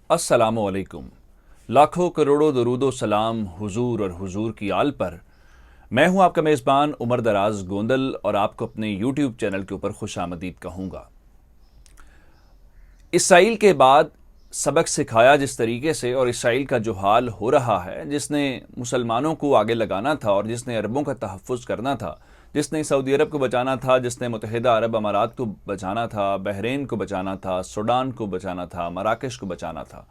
अस्सलामुअलैकुम। लाखों करोड़ों दरूदो सलाम हुजूर और हुजूर की आल पर। मैं हूं आपका मेज़बान उमर दराज गोंदल और आपको अपने यूट्यूब चैनल के ऊपर खुशामदीद कहूँगा। इसराइल के बाद सबक सिखाया जिस तरीके से और इसराइल का जो हाल हो रहा है, जिसने मुसलमानों को आगे लगाना था और जिसने अरबों का तहफ़्फ़ुज़ करना था, जिसने सऊदी अरब को बचाना था, जिसने मुत्तहिदा अरब अमारात को बचाना था, बहरीन को बचाना था, सूडान को बचाना था, मराकश को बचाना था,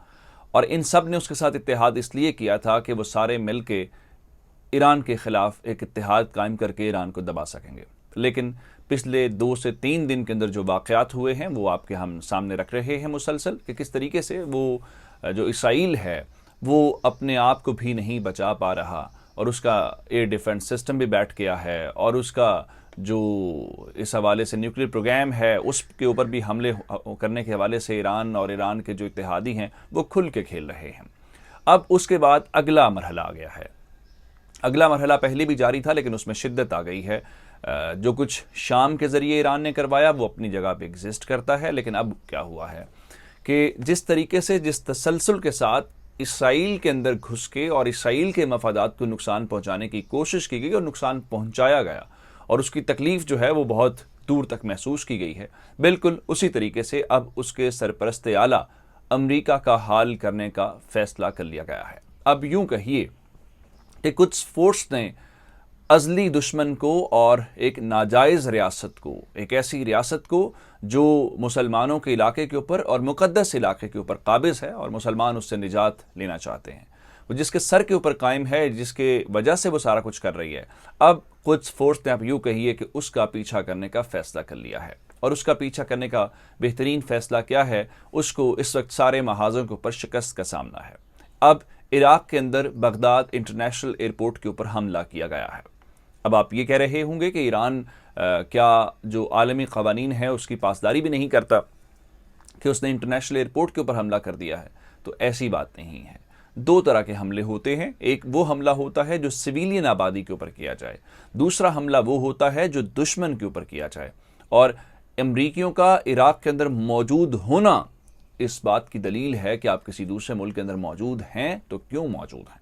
और इन सब ने उसके साथ इत्तेहाद इसलिए किया था कि वो सारे मिल के ईरान के ख़िलाफ़ एक इत्तेहाद कायम करके ईरान को दबा सकेंगे। लेकिन पिछले 2 से 3 दिन के अंदर जो वाक़यात हुए हैं वो आपके हम सामने रख रहे हैं मुसलसल कि किस तरीके से वो जो इसराइल है वो अपने आप को भी नहीं बचा पा रहा और उसका एयर डिफेंस सिस्टम भी बैठ गया है और उसका जो इस हवाले से न्यूक्लियर प्रोग्राम है उसके ऊपर भी हमले करने के हवाले से ईरान और ईरान के जो इत्तेहादी हैं वो खुल के खेल रहे हैं। अब उसके बाद अगला मरहला आ गया है। अगला मरहला पहले भी जारी था लेकिन उसमें शिद्दत आ गई है। जो कुछ शाम के ज़रिए ईरान ने करवाया वो अपनी जगह पे एग्जिस्ट करता है, लेकिन अब क्या हुआ है कि जिस तरीके से जिस तसलसल के साथ इसराइल के अंदर घुस के और इसराइल के मफादात को नुकसान पहुंचाने की कोशिश की गई और नुकसान पहुंचाया गया और उसकी तकलीफ जो है वो बहुत दूर तक महसूस की गई है, बिल्कुल उसी तरीके से अब उसके सरपरस्त आला अमरीका का हाल करने का फैसला कर लिया गया है। अब यूं कहिए कि कुछ फोर्स ने अज़ली दुश्मन को और एक नाजायज़ रियासत को, एक ऐसी रियासत को जो मुसलमानों के इलाके के ऊपर और मुक़द्दस इलाके के ऊपर काबिज़ है और मुसलमान उससे निजात लेना चाहते हैं, वो जिसके सर के ऊपर कायम है, जिसके वजह से वो सारा कुछ कर रही है, अब कुछ फोर्स ने आप यूँ कहिए कि उसका पीछा करने का फ़ैसला कर लिया है। और उसका पीछा करने का बेहतरीन फ़ैसला क्या है? उसको इस वक्त सारे महाज़ों के ऊपर शिकस्त का सामना है। अब इराक़ के अंदर बगदाद इंटरनेशनल एयरपोर्ट के ऊपर हमला किया गया है। अब आप ये कह रहे होंगे कि ईरान क्या जो आलमी क़वानीन है उसकी पासदारी भी नहीं करता कि उसने इंटरनेशनल एयरपोर्ट के ऊपर हमला कर दिया है? तो ऐसी बात नहीं है। 2 तरह के हमले होते हैं। एक वो हमला होता है जो सिविलियन आबादी के ऊपर किया जाए, दूसरा हमला वो होता है जो दुश्मन के ऊपर किया जाए। और अमरीकियों का इराक़ के अंदर मौजूद होना इस बात की दलील है कि आप किसी दूसरे मुल्क के अंदर मौजूद हैं तो क्यों मौजूद हैं,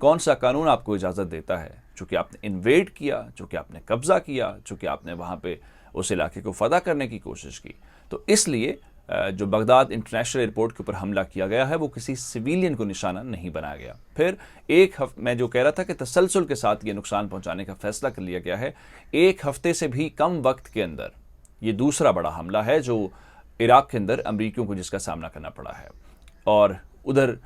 कौन सा कानून आपको इजाज़त देता है, चूँकि आपने इन्वेड किया, चूँकि आपने कब्ज़ा किया, चूँकि आपने वहाँ पे उस इलाके को फ़तह करने की कोशिश की। तो इसलिए जो बगदाद इंटरनेशनल एयरपोर्ट के ऊपर हमला किया गया है वो किसी सिविलियन को निशाना नहीं बनाया गया। फिर मैं जो कह रहा था कि तसलसल के साथ ये नुकसान पहुँचाने का फ़ैसला कर लिया गया है, 1 हफ़्ते से भी कम वक्त के अंदर ये दूसरा बड़ा हमला है जो इराक़ के अंदर अमरीकियों को जिसका सामना करना पड़ा है। और उधर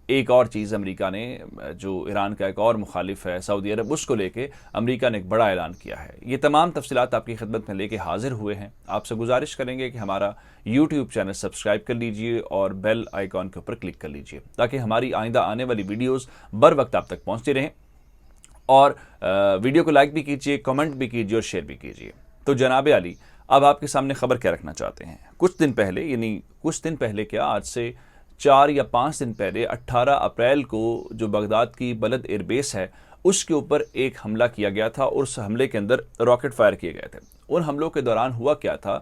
एक और चीज़ अमेरिका ने, जो ईरान का एक और मुखालिफ है सऊदी अरब, उसको लेके अमेरिका ने एक बड़ा ऐलान किया है। ये तमाम तफसीलात आपकी खिदमत में लेके हाजिर हुए हैं। आपसे गुजारिश करेंगे कि हमारा यूट्यूब चैनल सब्सक्राइब कर लीजिए और बेल आइकॉन के ऊपर क्लिक कर लीजिए ताकि हमारी आइंदा आने वाली वीडियोज़ बर वक्त आप तक पहुँचती रहें। और वीडियो को लाइक भी कीजिए, कमेंट भी कीजिए और शेयर भी कीजिए। तो जनाब अली, अब आपके सामने खबर क्या रखना चाहते हैं। कुछ दिन पहले, यानी कुछ दिन पहले क्या, आज से 4 या 5 दिन पहले 18 अप्रैल को जो बगदाद की बलद एयरबेस है उसके ऊपर एक हमला किया गया था और उस हमले के अंदर रॉकेट फायर किए गए थे। उन हमलों के दौरान हुआ क्या था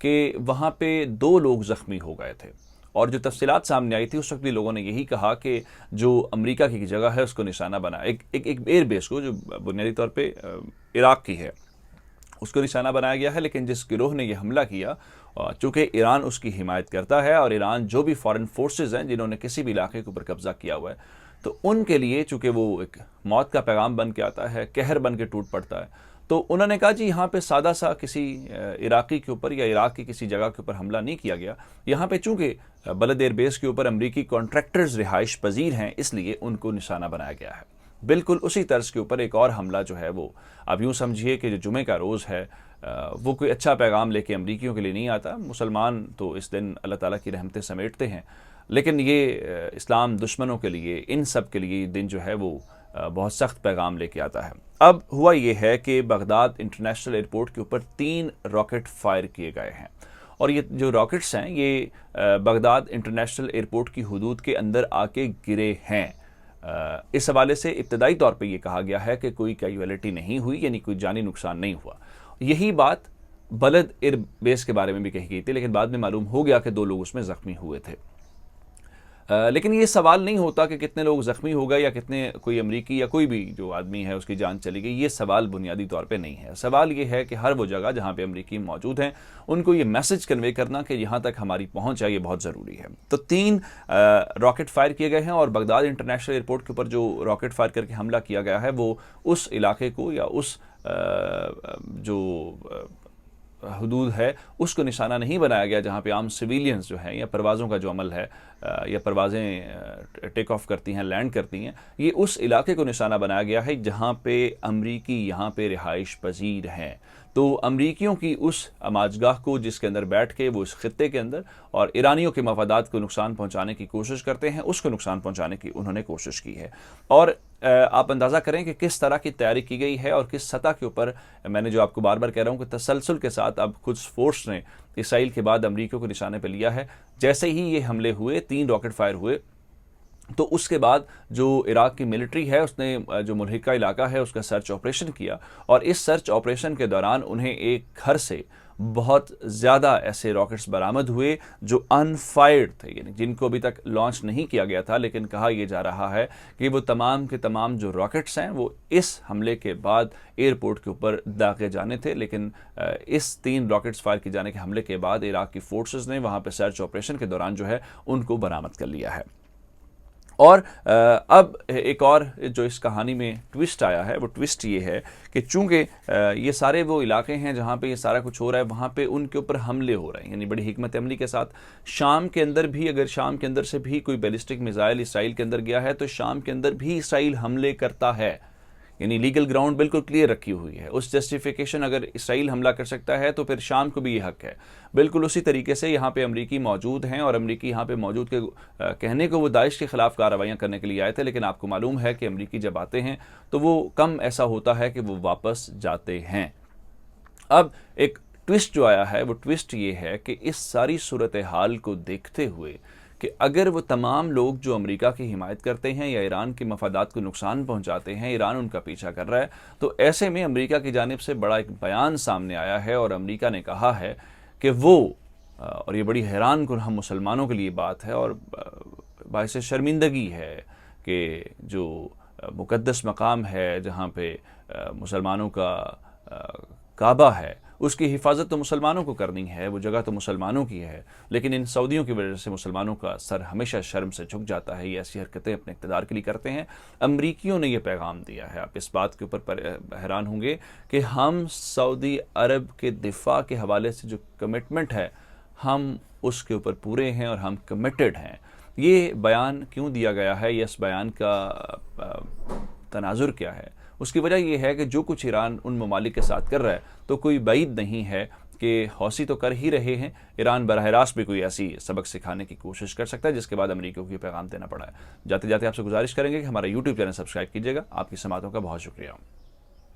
कि वहाँ पे 2 लोग ज़ख्मी हो गए थे और जो तफसीलात सामने आई थी उस वक्त भी लोगों ने यही कहा कि जो अमेरिका की जगह है उसको निशाना बना, एक एयरबेस को जो बुनियादी तौर पर इराक़ की है उसको निशाना बनाया गया है। लेकिन जिस गिरोह ने यह हमला किया, चूँकि ईरान उसकी हिमायत करता है और ईरान जो भी फॉरेन फोर्सेस हैं जिन्होंने किसी भी इलाके के ऊपर कब्ज़ा किया हुआ है, तो उनके लिए चूँकि वो एक मौत का पैगाम बन के आता है, कहर बन के टूट पड़ता है, तो उन्होंने कहा जी यहाँ पे सादा सा किसी इराक़ी के ऊपर या इराक़ की किसी जगह के ऊपर हमला नहीं किया गया। यहाँ पे चूँकि बलद एयरबेस के ऊपर अमरीकी कॉन्ट्रैक्टर्स रिहाइश पजीर हैं इसलिए उनको निशाना बनाया गया है। बिल्कुल उसी तर्ज के ऊपर एक और हमला जो है वो, अब यूँ समझिए कि जो जुमे का रोज़ है वो कोई अच्छा पैगाम लेके अमरीकियों के लिए नहीं आता। मुसलमान तो इस दिन अल्लाह ताला की रहमतें समेटते हैं, लेकिन ये इस्लाम दुश्मनों के लिए, इन सब के लिए दिन जो है वो बहुत सख्त पैगाम लेके आता है। अब हुआ ये है कि बगदाद इंटरनेशनल एयरपोर्ट के ऊपर 3 रॉकेट फायर किए गए हैं और ये जो रॉकेट्स हैं ये बगदाद इंटरनेशनल एयरपोर्ट की हदूद के अंदर आके गिरे हैं। इस हवाले से इब्तदाई तौर पे ये कहा गया है कि कोई कैजुअलिटी नहीं हुई, यानी कोई जानी नुकसान नहीं हुआ। यही बात बलद एयर बेस के बारे में भी कही गई थी, लेकिन बाद में मालूम हो गया कि 2 लोग उसमें ज़ख्मी हुए थे। लेकिन ये सवाल नहीं होता कि कितने लोग ज़ख्मी हो गए या कितने कोई अमरीकी या कोई भी जो आदमी है उसकी जान चली गई। ये सवाल बुनियादी तौर पे नहीं है। सवाल ये है कि हर वो जगह जहाँ पे अमरीकी मौजूद हैं उनको ये मैसेज कन्वे करना कि यहाँ तक हमारी पहुँच है, ये बहुत ज़रूरी है। तो 3 रॉकेट फायर किए गए हैं और बगदाद इंटरनेशनल एयरपोर्ट के ऊपर जो रॉकेट फायर करके हमला किया गया है वो उस इलाके को या उस जो हदूद है उसको निशाना नहीं बनाया गया जहाँ पे आम सिविलियंस जो हैं या परवाज़ों का जो अमल है या परवाज़ें टेक ऑफ करती हैं, लैंड करती हैं, ये उस इलाके को निशाना बनाया गया है जहाँ पे अमरीकी यहाँ पे रिहाइश पजीर हैं। तो अमरीकियों की उस अमाजगाह को जिसके अंदर बैठ के वो इस खित्ते के अंदर और ईरानियों के मफादात को नुकसान पहुँचाने की कोशिश करते हैं, उसको नुकसान पहुँचाने की उन्होंने कोशिश की है। और आप अंदाज़ा करें कि किस तरह की तैयारी की गई है और किस सतह के ऊपर, मैंने जो आपको बार बार कह रहा हूँ कि तसलसल के साथ अब कुछ फोर्स ने इसराइल के बाद अमरीकियों को निशाने पर लिया है। जैसे ही ये हमले हुए, 3 रॉकेट फायर हुए, तो उसके बाद जो इराक की मिलिट्री है उसने जो मुल्हिका इलाका है उसका सर्च ऑपरेशन किया और इस सर्च ऑपरेशन के दौरान उन्हें एक घर से बहुत ज़्यादा ऐसे रॉकेट्स बरामद हुए जो अनफायर्ड थे, यानी जिनको अभी तक लॉन्च नहीं किया गया था। लेकिन कहा यह जा रहा है कि वो तमाम के तमाम जो रॉकेट्स हैं वो इस हमले के बाद एयरपोर्ट के ऊपर दागे जाने थे। लेकिन इस 3 रॉकेट्स फायर किए जाने के हमले के बाद इराक की फोर्सेस ने वहाँ पर सर्च ऑपरेशन के दौरान जो है उनको बरामद कर लिया है। और अब एक और जो इस कहानी में ट्विस्ट आया है वो ट्विस्ट ये है कि चूंकि ये सारे वो इलाके हैं जहाँ पे ये सारा कुछ हो रहा है, वहाँ पे उनके ऊपर हमले हो रहे हैं, यानी बड़ी हिकमत अमली के साथ। शाम के अंदर भी, अगर शाम के अंदर से भी कोई बैलिस्टिक मिसाइल इसराइल के अंदर गया है तो शाम के अंदर भी इसराइल हमले करता है, यानी लीगल ग्राउंड बिल्कुल क्लियर रखी हुई है। उस जस्टिफिकेशन, अगर इसराइल हमला कर सकता है तो फिर शाम को भी ये हक है। बिल्कुल उसी तरीके से यहाँ पे अमरीकी मौजूद हैं और अमरीकी यहाँ पे मौजूद के कहने को वो दाइश के खिलाफ कार्रवाइयाँ करने के लिए आए थे, लेकिन आपको मालूम है कि अमरीकी जब आते हैं तो वो कम ऐसा होता है कि वो वापस जाते हैं। अब एक ट्विस्ट जो आया है वो ट्विस्ट ये है कि इस सारी सूरत हाल को देखते हुए कि अगर वो तमाम लोग जो अमेरिका की हिमायत करते हैं या ईरान के मफादात को नुकसान पहुंचाते हैं, ईरान उनका पीछा कर रहा है, तो ऐसे में अमेरिका की जानिब से बड़ा एक बयान सामने आया है और अमेरिका ने कहा है कि वो, और ये बड़ी हैरान कुन हम मुसलमानों के लिए बात है और बाइस शर्मिंदगी है कि जो मुक़द्दस मकाम है जहाँ पे मुसलमानों का काबा है उसकी हिफाजत तो मुसलमानों को करनी है, वो जगह तो मुसलमानों की है, लेकिन इन सऊदियों की वजह से मुसलमानों का सर हमेशा शर्म से झुक जाता है। ये ऐसी हरकतें अपने इक़्तिदार के लिए करते हैं। अमरीकियों ने यह पैगाम दिया है। आप इस बात के ऊपर हैरान होंगे कि हम सऊदी अरब के दिफा के हवाले से जो कमिटमेंट है हम उसके ऊपर पूरे हैं और हम कमिटेड हैं। ये बयान क्यों दिया गया है, ये इस बयान का तनाजुर क्या है? उसकी वजह यह है कि जो कुछ ईरान उन ममालिक के साथ कर रहा है तो कोई बैद नहीं है कि हौसी तो कर ही रहे हैं, ईरान बराह रास्त भी कोई ऐसी सबक सिखाने की कोशिश कर सकता है जिसके बाद अमेरिका को पैगाम देना पड़ा है। जाते जाते आपसे गुजारिश करेंगे कि हमारा यूट्यूब चैनल सब्सक्राइब कीजिएगा। आपकी समातों का बहुत शुक्रिया।